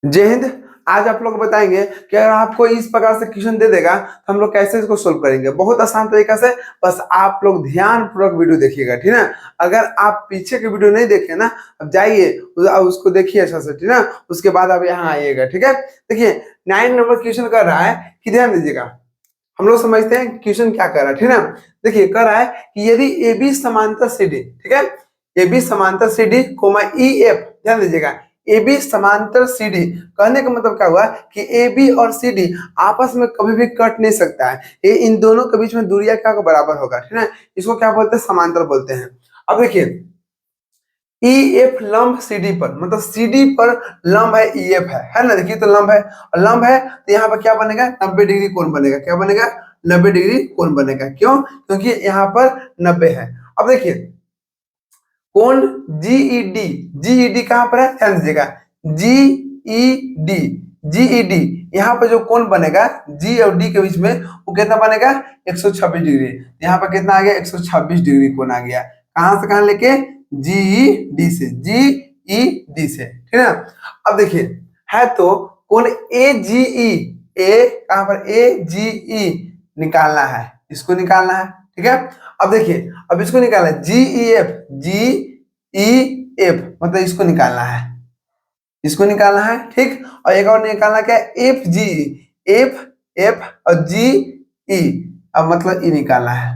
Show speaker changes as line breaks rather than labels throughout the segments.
जय हिंद। आज आप लोग बताएंगे कि अगर आपको इस प्रकार से क्वेश्चन दे देगा तो हम लोग कैसे इसको सोल्व करेंगे। बहुत आसान तरीका से, बस आप लोग ध्यान पूर्वक वीडियो देखिएगा, ठीक है। अगर आप पीछे के वीडियो नहीं देखे ना, अब जाइए उसको देखिए अच्छा से, ठीक है। उसके बाद आप यहाँ आइएगा, ठीक है। देखिए 9 नंबर क्वेश्चन कर रहा है कि ध्यान दीजिएगा, हम लोग समझते हैं क्वेश्चन क्या कर रहा है, ठीक है। देखिए कर रहा है कि यदि ए बी समांतर सी डी, ठीक है, ए बी समांतर C D comma E F, ध्यान दीजिएगा, ए बी समांतर सी डी कहने का मतलब क्या हुआ कि ए बी और सी डी आपस में कभी भी कट नहीं सकता है। ये इन दोनों के बीच में दूरियां क्या बराबर होगा, ठीक है। इसको क्या बोलते हैं, समांतर बोलते हैं। अब देखिए ई एफ लंब सी डी पर, मतलब सी डी पर लंब है ई एफ है ना। देखिए तो लंब है, और लंब है तो यहाँ पर क्या बनेगा, 90 डिग्री कोण बनेगा। क्या बनेगा, 90 डिग्री कोण बनेगा। क्यों, क्योंकि यहाँ पर 90 है। अब देखिए कोण जीईडी, जीईडी कहां पर है, ध्यान दीजिएगा, जीईडी, जीईडी यहाँ पर जो कोण बनेगा जी और डी के बीच में वो कितना बनेगा, 126 डिग्री। यहाँ पर कितना आ गया, 126 डिग्री कोण आ गया। कहां से कहां लेके, जीईडी से, जीईडी से, ठीक है। अब देखिए है तो कोण ए जीई, ए कहां पर, ए जीई निकालना है, इसको निकालना है, ठीक है। अब देखिए अब इसको निकालना है, जी ई एफ, जी ई एफ मतलब इसको निकालना है, इसको निकालना है, ठीक। और एक और निकालना क्या है, एफ जी, एफ एफ और जी ई, अब मतलब ई निकालना है।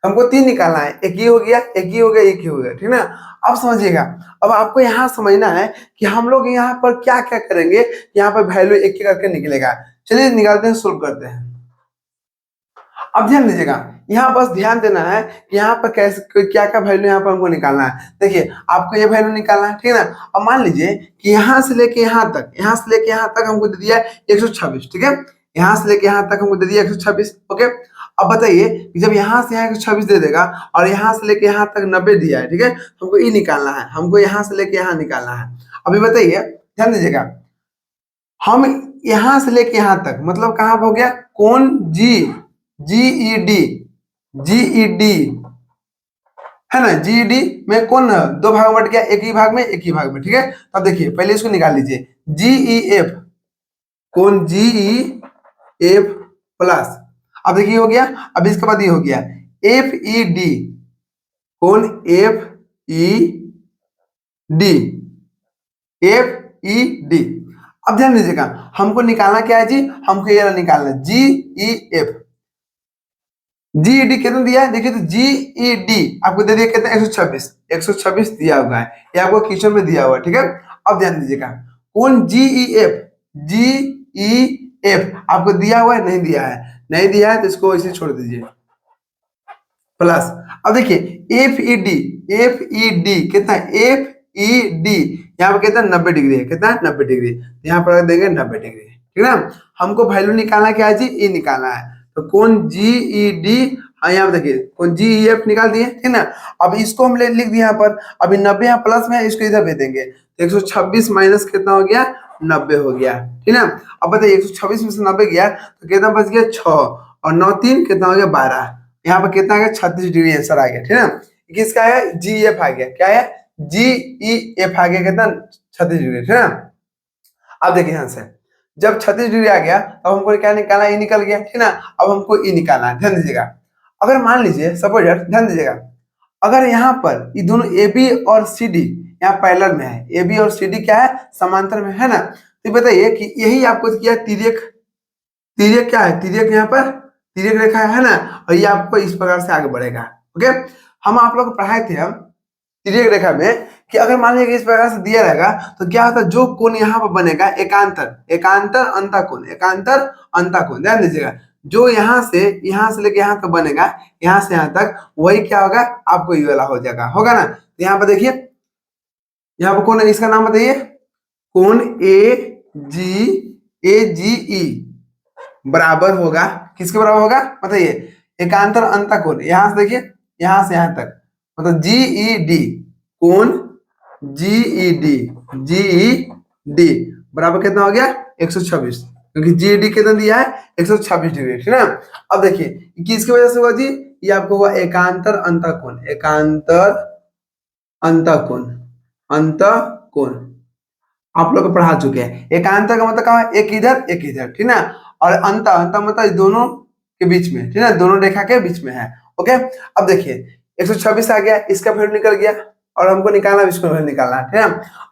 हमको 3 निकालना है, एक ही हो गया, एक ही हो गया, एक ही हो गया, ठीक ना। अब समझिएगा, अब आपको यहाँ समझना है कि हम लोग यहाँ पर क्या क्या करेंगे। यहाँ पर वैल्यू एक एक करके निकलेगा। चलिए निकालते हैं, सोल्व करते हैं। अब ध्यान दीजिएगा, यहाँ बस ध्यान देना है कि यहाँ पर कैसे क्या क्या वैल्यू यहाँ पर हमको निकालना है। देखिए आपको ये वैल्यू निकालना है, ठीक है ना। अब मान लीजिए कि यहाँ से लेके यहाँ तक, यहाँ से लेके यहाँ तक हमको दे दिया 126, ठीक है। यहाँ से लेके यहाँ तक हमको दे दिया 126, ओके। अब बताइए कि जब यहाँ से यहाँ 126 दे देगा और यहाँ से लेके यहाँ तक 90 दिया है, ठीक है, हमको ये निकालना है, हमको यहाँ से लेके यहाँ निकालना है। अभी बताइए ध्यान दीजिएगा, हम यहाँ से लेके यहाँ तक मतलब कहाँ हो गया, कोण जी, जीईडी, जीईडी है ना, जीईडी में कौन दो भाग में बट गया, एक ही भाग में, एक ही भाग में, ठीक है। अब देखिए पहले इसको निकाल लीजिए, जीईएफ, कौन जीई एफ प्लस, अब देखिए हो गया। अब इसके बाद ये हो गया एफ ई डी, कौन F E D, F E D. अब ध्यान दीजिएगा हमको निकालना क्या है जी, हमको ये निकालना है जीई एफ। जीईडी कितना दिया है, देखिए तो जीईडी आपको दे दिया कितना, 126, 126 दिया हुआ है, ये आपको क्वेश्चन में दिया हुआ है, ठीक है। अब ध्यान दीजिएगा कौन जीईएफ, जीईएफ आपको दिया हुआ है, नहीं दिया है, नहीं दिया है तो इसको ऐसे छोड़ दीजिए प्लस। अब देखिए F E D, F E D कितना, एफ ई डी यहाँ पर कितना 90 डिग्री है, कितना 90 डिग्री, यहाँ पर देंगे 90 डिग्री, ठीक है ना। हमको वैल्यू निकालना क्या है जी, ई निकालना है। तो कौन जीईडी, हाँ यहाँ देखिए कौन जीईएफ निकाल दिए, ठीक ना। अब इसको हम लिख दिए यहाँ पर, अभी 90 यहाँ प्लस में है, इसको इधर भेज देंगे, 126 माइनस कितना हो गया, 90 हो गया, ठीक ना। अब बताइए 126 में से 90 गया तो कितना बच गया, 6 और 9 3 कितना हो गया, 12। यहाँ पर कितना आ गया, 36 डिग्री आंसर आ गया, ठीक है। किसका है, जी एफ आ गया, क्या है, जी ई एफ आ गया, कितना 36 डिग्री, ठीक है। अब देखिए यहाँ से जब 36 डिग्री आ गया अब हमको क्या निकालना, ये निकल गया, ठीक ना। अब हमको ये निकालना है, ध्यान दीजिएगा। अगर मान लीजिए सपोज, ध्यान दीजिएगा, अगर यहाँ पर ये दोनों ए बी और सी डी यहाँ पैरेलल में है, ए बी और सी डी क्या है, समांतर में है ना। तो बताइए कि यही आपको क्या तिर्यक, तिर्यक क्या है, तिर्यक यहाँ पर तिर्यक रेखा है ना, और ये आपको इस प्रकार से आगे बढ़ेगा, ओके। हम आप लोग पढ़ाए थे हम तिर्यक रेखा में कि अगर मान लीजिए इस प्रकार से दिया रहेगा तो क्या होता है, जो कोण यहाँ पर बनेगा एकांतर, एकांतर अंतःकोण, एकांतर अंतःकोण, ध्यान दीजिएगा, जो यहाँ से लेके यहाँ तक बनेगा, यहाँ से यहाँ तक, वही क्या होगा, आपको ये वाला हो जाएगा, होगा ना। तो यहाँ पर देखिए, यहाँ पर कौन है, इसका नाम बताइए, कोण ए जी ई बराबर होगा, किसके बराबर होगा बताइए, एकांतर अंतःकोण, यहाँ से देखिए यहाँ से यहाँ तक, मतलब जीईडी, कोण जीईडी, जीईडी बराबर कितना हो गया, 126, क्योंकि जीईडी कितना दिया है, 126 डिग्री, ठीक है। अब देखिए किसकी वजह से हुआ जी, ये आपको हुआ एकांतर अंतःकोण, एकांतर अंतःकोण, अंतःकोण। आप लोग को पढ़ा चुके हैं। एकांतर का मतलब क्या है, एक इधर एक इधर, ठीक ना। और अंत अंत मतलब दोनों के बीच में, ठीक ना, दोनों रेखा के बीच में है। ओके, अब देखिए 126 आ गया, इसका वैल्यू निकल गया और हमको निकालना है, इसको वैल्यू निकालना है, ठीक है।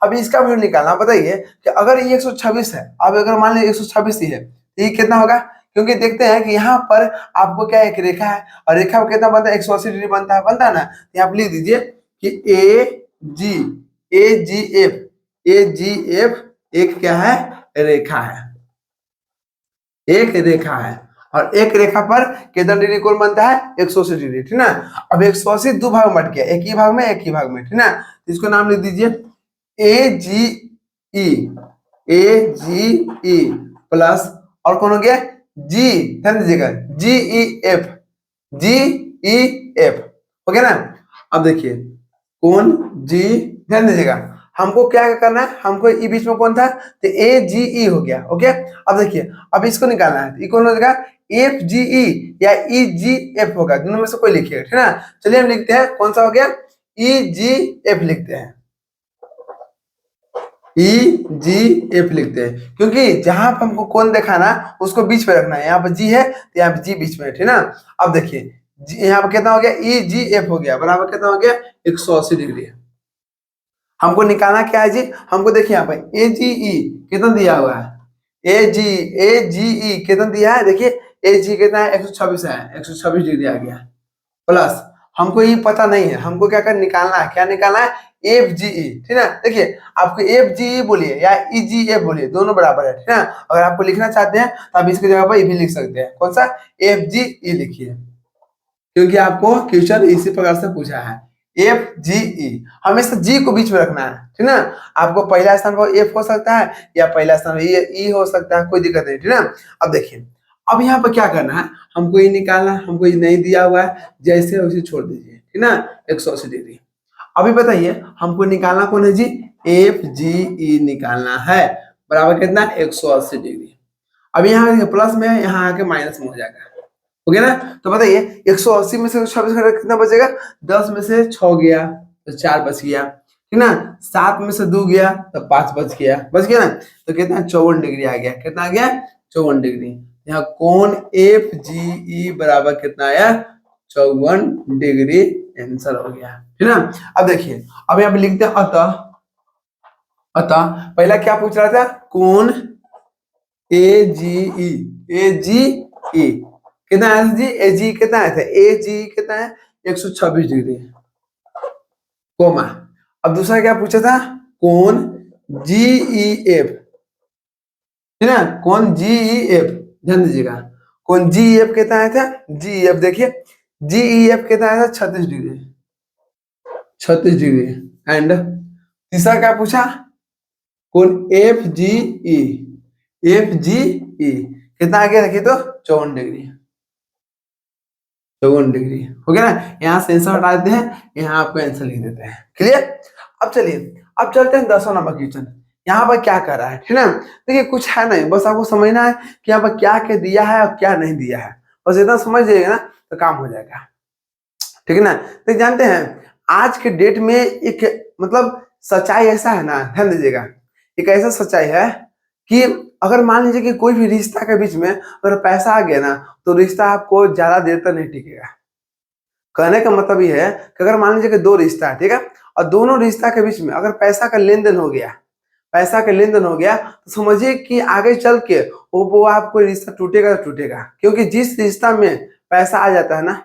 अब इसका वैल्यू निकालना, बताइए कि अगर ये 126 है, अब अगर मान लीजिए 126 ही है तो ये कितना होगा, क्योंकि देखते हैं कि यहाँ पर आपको क्या एक रेखा है और रेखा में कितना बनता है, 180 डिग्री बनता है ना। यहाँ आप लिख दीजिए कि ए जी एफ एक क्या है, रेखा है, एक रेखा है। और एक रेखा पर कितना डिग्री कोण बनता है, 180 डिग्री, ठीक ना। अब 180 दो भाग में बट गया, एक ही भाग में एक ही भाग में, ठीक ना। इसको नाम लिख दीजिए ए जी ई प्लस और कौन हो गया, जी, ध्यान दीजिएगा, जी ई एफ, ओके ना। अब देखिए कौन जी, ध्यान दीजिएगा, हमको क्या करना है, हमको ई बीच में कौन था, तो ए जी ई हो गया। ओके, अब देखिए अब इसको निकालना है, ये कौन हो जाएगा, एफ जी ई या ई जी एफ होगा, दोनों में से कोई लिखिएगा, ठीक है ना। चलिए हम लिखते हैं, कौन सा हो गया, ई जी एफ लिखते हैं, ई जी एफ लिखते हैं, क्योंकि जहां पर हमको कौन दिखाना उसको बीच में रखना है, यहाँ पर जी है तो यहाँ पर जी बीच में है, ठीक ना। अब देखिए यहाँ पर कितना हो गया, ई जी एफ हो गया, बराबर कितना हो गया, 180 डिग्री। हमको निकालना क्या है जी, हमको देखिए यहाँ पर ए जी ई कितना दिया हुआ है, ए जी ई कितना दिया है, देखिए ए जी कितना है, 126 है, 126 डिग्री आ गया, प्लस हमको ये पता नहीं है, हमको क्या कर निकालना है, क्या निकालना है, एफ जी ई, ठीक है। देखिए आपको एफ जी ई बोलिए या ई जी एफ बोलिए, दोनों बराबर है, ठीक है। अगर आपको लिखना चाहते हैं तो आप इसकी जगह पर ये भी लिख सकते हैं, कौन सा, एफ जी ई लिखिए, क्योंकि आपको क्वेश्चन इसी प्रकार से पूछा है, एफ जी ई, हमेशा जी को बीच में रखना है, ठीक ना। आपको पहला स्थान पर एफ हो सकता है या पहला स्थान पर ई हो सकता है, कोई दिक्कत नहीं, ठीक ना। अब देखिए अब यहाँ पर क्या करना है, हमको ये निकालना है, हमको ये नहीं दिया हुआ है, जैसे उसे छोड़ दीजिए, ठीक ना, 180 डिग्री। अभी बताइए हमको निकालना कौन है जी, एफ जी ई निकालना है, बराबर कितना, 180 डिग्री। अब यहाँ प्लस में है, यहाँ आके माइनस में हो जाएगा, हो गया ना। तो बताइए 180 में से 126 कितना बचेगा, 10 में से 6 गया तो 4 बच गया, ठीक ना। 7 में से 2 गया तो 5 बच गया ना। तो कितना, 54 डिग्री आ गया, कितना आ गया, 54 डिग्री। यहाँ कोण एफ जी ई बराबर कितना आया, 54 डिग्री आंसर हो गया, ठीक ना। अब देखिए अब यहाँ पे लिखते हैं अतः पहला क्या पूछ रहा था, कोण ए जी ई कितना है जी, ए जी कितना है, ए जी कितना है, 126 डिग्री, कोमा। अब दूसरा क्या पूछा था, कोण जी ई एफ, ठीक है, कोण जी ई एफ, ध्यान दीजिएगा, कोण जी ई एफ कितना आया था, जी एफ देखिए जी ई एफ कितना आया था, 36 डिग्री, 36 डिग्री। एंड तीसरा क्या पूछा, कोण एफ जी ई कितना आ गया, देखिए तो 54 डिग्री, 54 डिग्री, हो गया ना। यहाँ से आंसर हटा देते हैं, यहाँ आपको आंसर लिख देते हैं, क्लियर। अब चलिए अब चलते हैं 10वां नंबर क्वेश्चन, यहाँ पर क्या कर रहा है, ठीक है। देखिए कुछ है नहीं, बस आपको समझना है कि यहाँ पर क्या क्या दिया है और क्या नहीं दिया है, बस इतना समझ जाइएगा ना तो काम हो जाएगा, ठीक है ना। तो जानते हैं आज के डेट में एक मतलब सच्चाई ऐसा है ना, ध्यान दीजिएगा, एक ऐसा सच्चाई है कि अगर मान लीजिए कि कोई भी रिश्ता के बीच में अगर पैसा आ गया ना तो रिश्ता आपको ज्यादा देर तक नहीं टिकेगा। कहने का मतलब ये है कि अगर मान लीजिए कि दो रिश्ता है, ठीक है, और दोनों रिश्ता के बीच में अगर पैसा का लेन देन हो गया, पैसा का लेन देन हो गया तो समझिए कि आगे चल के वो आपको रिश्ता टूटेगा तो टूटेगा, क्योंकि जिस रिश्ता में पैसा आ जाता है ना,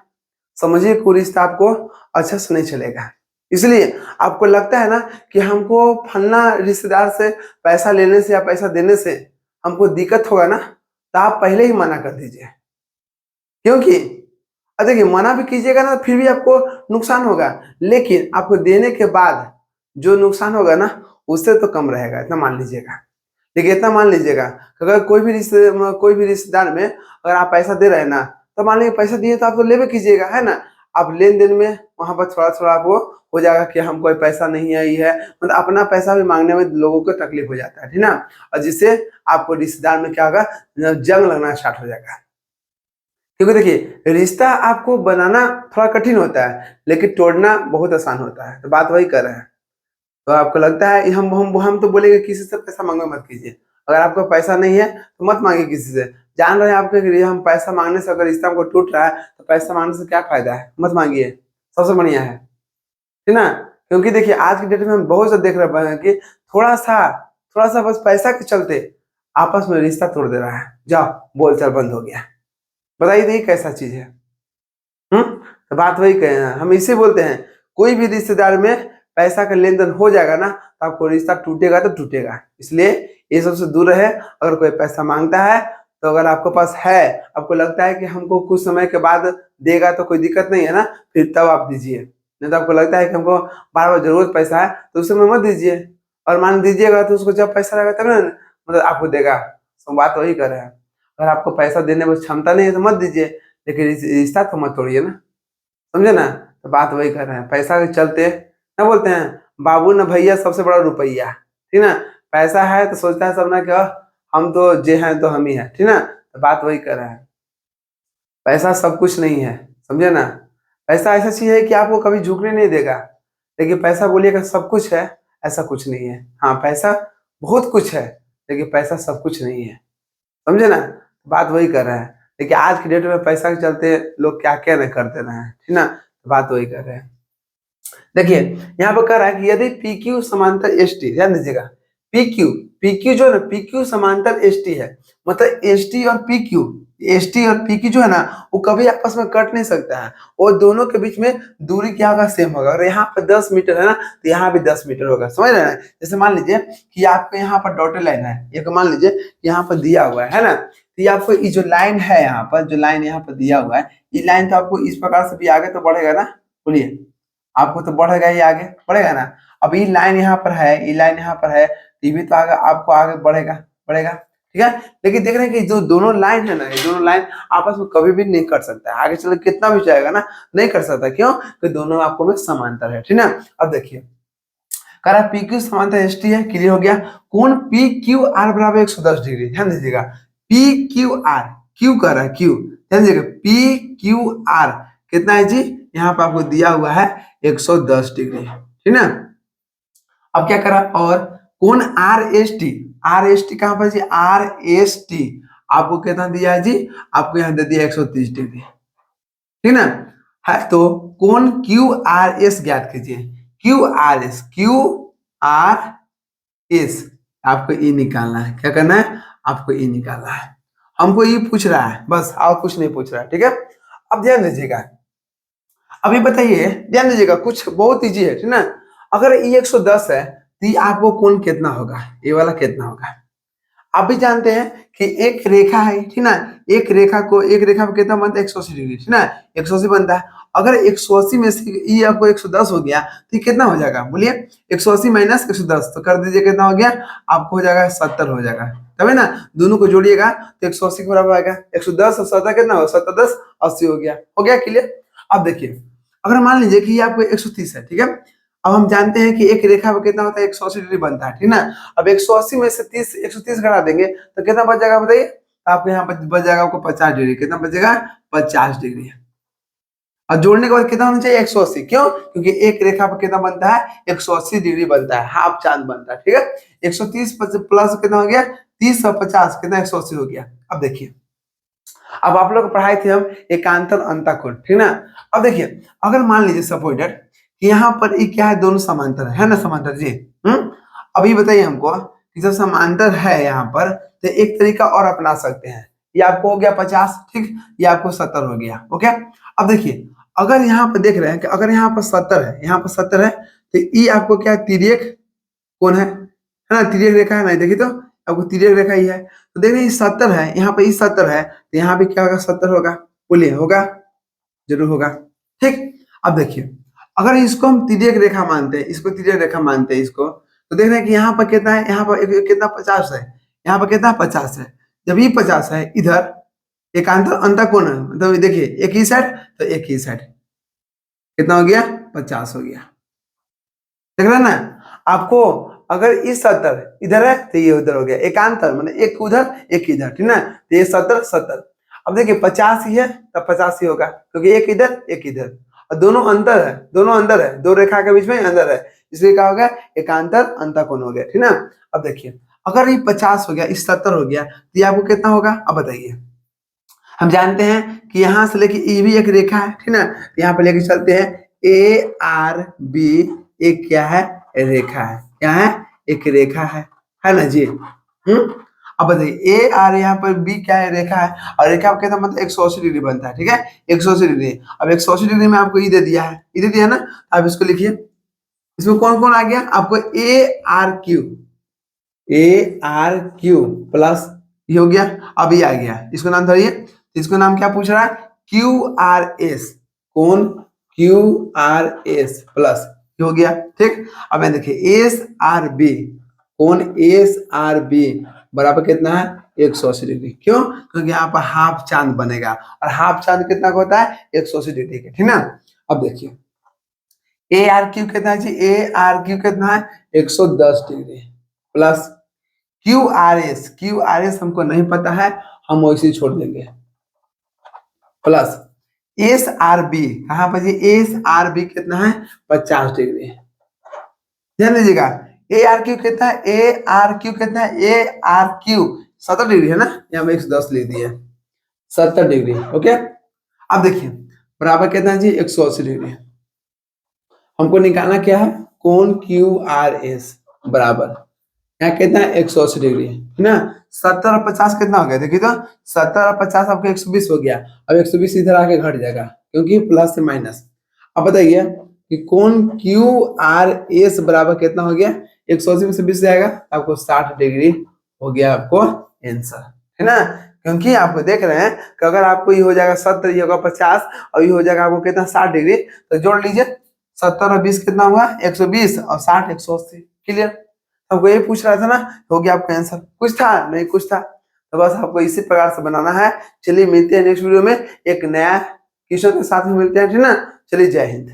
समझिए कि वो रिश्ता आपको अच्छा से नहीं चलेगा। इसलिए आपको लगता है ना कि हमको फलना रिश्तेदार से पैसा लेने से या पैसा देने से हमको दिक्कत होगा ना, तो आप पहले ही मना कर दीजिए, क्योंकि देखिए मना भी कीजिएगा ना फिर भी आपको नुकसान होगा, लेकिन आपको देने के बाद जो नुकसान होगा ना उससे तो कम रहेगा, इतना मान लीजिएगा। लेकिन इतना मान लीजिएगा अगर कोई भी रिश्तेदार में अगर आप पैसा दे रहे हैं ना, तो मान लीजिए पैसा दिए तो आप तो लेवे कीजिएगा, है ना। आप लेन देन में वहां पर थोड़ा थोड़ा आपको हो जाएगा कि हमको पैसा नहीं आई है, मतलब अपना पैसा भी मांगने में लोगों को तकलीफ हो जाता है, ठीक ना। और जिससे आपको रिश्तेदार में क्या होगा, जंग लगना स्टार्ट हो जाएगा। क्योंकि देखिए रिश्ता आपको बनाना थोड़ा कठिन होता है लेकिन तोड़ना बहुत आसान होता है, तो बात वही कर रहे हैं। तो आपको लगता है हम तो बोलेंगे किसी से पैसा मांगो मत कीजिए। अगर आपको पैसा नहीं है तो मत मांगिए किसी से। जान रहे हैं आपके लिए हम पैसा मांगने से अगर रिश्ता हमको टूट रहा है तो पैसा मांगने से क्या फायदा है, मत मांगिए, सबसे बढ़िया है, ठीक ना। क्योंकि देखिए आज की डेट में हम बहुत सा देख रहे हैं कि थोड़ा सा बस पैसा के चलते आपस में रिश्ता तोड़ दे रहा है, जाओ बोलचाल बंद हो गया। बताइए ये कैसा चीज है। तो बात वही कहे हैं, हम इसे बोलते हैं कोई भी रिश्तेदार में पैसा का लेन देन हो जाएगा ना तो आपको रिश्ता टूटेगा तो टूटेगा। इसलिए ये सबसे दूर रहे। अगर कोई पैसा मांगता है तो अगर आपके पास है, आपको लगता है कि हमको कुछ समय के बाद देगा तो कोई दिक्कत नहीं है ना, फिर तब आप दीजिए। नहीं तो आपको लगता है कि हमको बार बार जरूरत पैसा है तो उस समय मत दीजिए। और मान दीजिएगा तो उसको जब पैसा रहेगा तब ना मतलब आपको देगा। तो बात वही कर रहे हैं, अगर आपको पैसा देने में क्षमता नहीं है तो मत दीजिए, लेकिन रिश्ता तो मत तोड़िए ना, समझे ना। तो बात वही कर रहे हैं, पैसा के चलते ना बोलते हैं बाबू न भैया सबसे बड़ा रुपया, ठीक ना। पैसा है तो सोचता है सब ना कि हम तो जे हैं तो हम ही है, ठीक ना। तो बात वही कर रहे हैं, पैसा सब कुछ नहीं है, समझे ना। पैसा ऐसा चीज है कि आपको कभी झुकने नहीं देगा, लेकिन पैसा बोलिएगा सब कुछ है, ऐसा कुछ नहीं है। हाँ पैसा बहुत कुछ है लेकिन पैसा सब कुछ नहीं है, समझे ना। बात वही कर रहे हैं, लेकिन आज की डेट में पैसा के चलते लोग क्या क्या नहीं करते रहे हैं, ठीक ना। बात वही कर रहे हैं। देखिए यहाँ पर कह रहा है कि यदि PQ समांतर ST, ध्यान दीजिएगा, PQ जो है ना, PQ समांतर ST है, मतलब ST और PQ जो है ना वो कभी आपस में कट नहीं सकता है। और दोनों के बीच में दूरी क्या होगा, सेम होगा। और यहाँ पर 10 मीटर है ना तो यहाँ भी 10 मीटर होगा, समझ रहे हैं। जैसे मान लीजिए कि आपको यहाँ पर डॉटेड लाइन है, एक मान लीजिए यहाँ पर दिया हुआ है ना, तो ये आपको ये जो लाइन है यहाँ पर, जो लाइन यहाँ पर दिया हुआ है, ये लाइन तो आपको इस प्रकार से भी आगे तो बढ़ेगा ना, बोलिए आपको तो बढ़ेगा ही, आगे बढ़ेगा ना। अब ये लाइन यहाँ पर है, ये लाइन यहाँ पर है, ये भी तो आगे आपको आगे बढ़ेगा बढ़ेगा, ठीक है। लेकिन देख रहे हैं कि जो दोनों लाइन है ना, ये दोनों लाइन आपस में कभी भी नहीं कर सकता है, आगे चल कितना भी चाहेगा ना नहीं कर सकता। क्यों? कि दोनों आपको में समांतर है, ठीक ना। अब देखिए कह रहा PQ समांतर ST है, क्लियर हो गया। कोण PQR बराबर 110 डिग्री, ध्यान दीजिएगा, PQR, क्यू कर रहा है, क्यू, ध्यान दीजिएगा, PQR कितना है जी, यहाँ पर आपको दिया हुआ है 110 डिग्री, ठीक ना। अब क्या करा, और कोण RST कहां पर जी, RST आपको कितना दिया है जी, आपको यहाँ दे दिया 130 डिग्री, ठीक ना। है तो कोण QRS ज्ञात कीजिए, QRS आपको ये निकालना है। क्या करना है, आपको ये निकालना है। हमको ये पूछ रहा है बस, और कुछ नहीं पूछ रहा है, ठीक है। अब ध्यान दीजिएगा, अभी बताइए, ध्यान दीजिएगा, कुछ बहुत इजी है, ठीक ना। अगर ये 110 है तो ये आपको कोण कितना होगा, ये वाला कितना होगा। आप भी जानते हैं कि एक रेखा है, ठीक ना, एक रेखा पर कितना बनता है, 180 डिग्री, ठीक ना, 180 बनता है। अगर 180 में से ये आपको 110 हो गया तो ये कितना हो जाएगा, बोलिए 180 माइनस 110 तो कर दीजिए, कितना हो गया, आपको हो जाएगा 70 हो जाएगा, तभी ना। दोनों को जोड़िएगा तो 180 के बराबर आएगा, 110 और 70 कितना हो, 70 10 80 हो गया क्लियर। अब देखिए अगर मान लीजिए कि ये आपको 130 है, ठीक है। अब हम जानते हैं कि एक रेखा पर कितना होता है, 180 डिग्री बनता है, ठीक ना। अब 180 में से 130 घटा देंगे तो कितना बच जाएगा बताइए, आपको यहाँ पर बच जाएगा आपको 50 डिग्री, कितना बचेगा 50 डिग्री। और जोड़ने के बाद कितना होना चाहिए, 180, क्यों, क्योंकि एक रेखा पर कितना बनता है, 180 डिग्री बनता है, हाफ चांद बनता है, ठीक है। 130 प्लस कितना हो गया, 30 और 50 कितना, 180 हो गया। अब देखिए, अब आप लोग पढ़ाए थे हम एकांतर अंतःकोण, ठीक ना। अब देखिए अगर मान लीजिए सपोर्टेड कि यहाँ पर ये क्या है, दोनों समांतर है ना, समांतर जी। अभी बताइए हमको कि जब समांतर है यहाँ पर तो एक तरीका और अपना सकते हैं, ये आपको हो गया 50, ठीक, ये आपको 70 हो गया, ओके। अब देखिए अगर यहाँ पर देख रहे हैं कि अगर यहाँ पर 70 है, यहाँ पर 70 है तो ये आपको क्या है, तिर्यक कोण है ना, तिर्यक रेखा है ना, देखिए तो आपको तिर्यक रेखा ही है। तो देख रहे हैं 70 है, यहाँ पे 70 है तो यहाँ पे क्या होगा, 70 होगा, बोलिए होगा, जरूर होगा, ठीक। अब देखिए अगर इसको हम तिर्यक रेखा मानते हैं, इसको तिर्यक रेखा मानते हैं इसको, तो देख रहे हैं कि यहाँ पर कितना है, यहाँ पर कितना 50 है, यहाँ पर कितना 50 है। जब ये 50 है, इधर एकांतर अंतःकोण है, मतलब देखिए एक ही साइड तो एक ही साइड कितना हो गया, 50 हो गया, देख रहे हैं ना। आपको अगर इस 70 इधर है तो ये उधर हो गया, एकांतर मतलब एक उधर एक इधर, ठीक ना। तो ये 70 अब देखिए 50 ही है तब 50 ही होगा, क्योंकि एक इधर एक इधर, और दोनों अंदर है, दो रेखा के बीच में अंदर है, इसलिए क्या हो गया, एकांतर अंतःकोण हो गया, ठीक ना। अब देखिए अगर ये 50 हो गया, इस 70 हो गया, तो ये आपको कितना होगा, अब बताइए। हम जानते हैं कि यहाँ से लेके ये भी एक रेखा है, ठीक ना, यहाँ पे लेके चलते हैं, ए आर बी एक क्या है, रेखा है, क्या है, एक रेखा है ना जी। अब बताइए ए आर यहाँ पर बी क्या है, रेखा है, और रेखा का मतलब 180 डिग्री बनता है, ठीक है, 180 डिग्री। अब 180 डिग्री में आपको ये दे दिया है, ये दे दिया ना, आप इसको लिखिए, इसमें कौन कौन आ गया आपको, ए आर क्यू प्लस ये हो गया, अब ये आ गया, इसको नाम धरिए, इसको नाम क्या पूछ रहा है, क्यू आर एस, कौन, क्यू आर एस प्लस ये हो गया, ठीक। अब मैं देखिए एस आर बी, कौन, एस आर बी बराबर कितना है, 180 डिग्री, क्यों, क्योंकि यहाँ पर हाफ चांद बनेगा, और हाफ चांद कितना का होता है, 180 डिग्री के, ठीक ना। अब देखिए ए आर क्यू कितना है जी, ए आर क्यू कितना है, 110 degree plus Q R S हमको नहीं पता है, हम वैसे ही छोड़ देंगे, प्लस एस आर बी, कहां पर जी, एस आर बी कितना है, 50 डिग्री, ध्यान दीजिएगा। ए आर क्यू कितना है, ए आर क्यू कितना है, ए आर क्यू 70 डिग्री है ना, यहाँ पे 110 लिख दिए, 70 डिग्री, ओके। अब देखिए बराबर कितना है जी, 180 डिग्री, हमको निकालना क्या है, कोण क्यू आर एस बराबर यहाँ कितना है, 180 डिग्री, है ना। 70 और 50 कितना हो गया, देखिए तो 70 और 50 आपको 120 हो गया, अब 120 इधर आके घट जाएगा, क्योंकि प्लस से माइनस। अब बताइए कि कोण क्यू आर एस बराबर कितना हो गया, 180 में से 20 जाएगा, आपको 60 डिग्री हो गया, आपको आंसर, है ना। क्योंकि आपको देख रहे हैं कि अगर आपको ये हो जाएगा 70, ये होगा 50, और ये हो जाएगा आपको कितना, 60 डिग्री, तो जोड़ लीजिए, 70 और 20 कितना हुआ, 120, और 60 180, क्लियर। हमको ये पूछ रहा था ना, हो गया आपका आंसर, कुछ था नहीं, कुछ था, तो बस आपको इसी प्रकार से बनाना है। चलिए मिलते हैं नेक्स्ट वीडियो में एक नया क्वेश्चन के साथ में, मिलते हैं, ठीक ना। चलिए जय हिंद।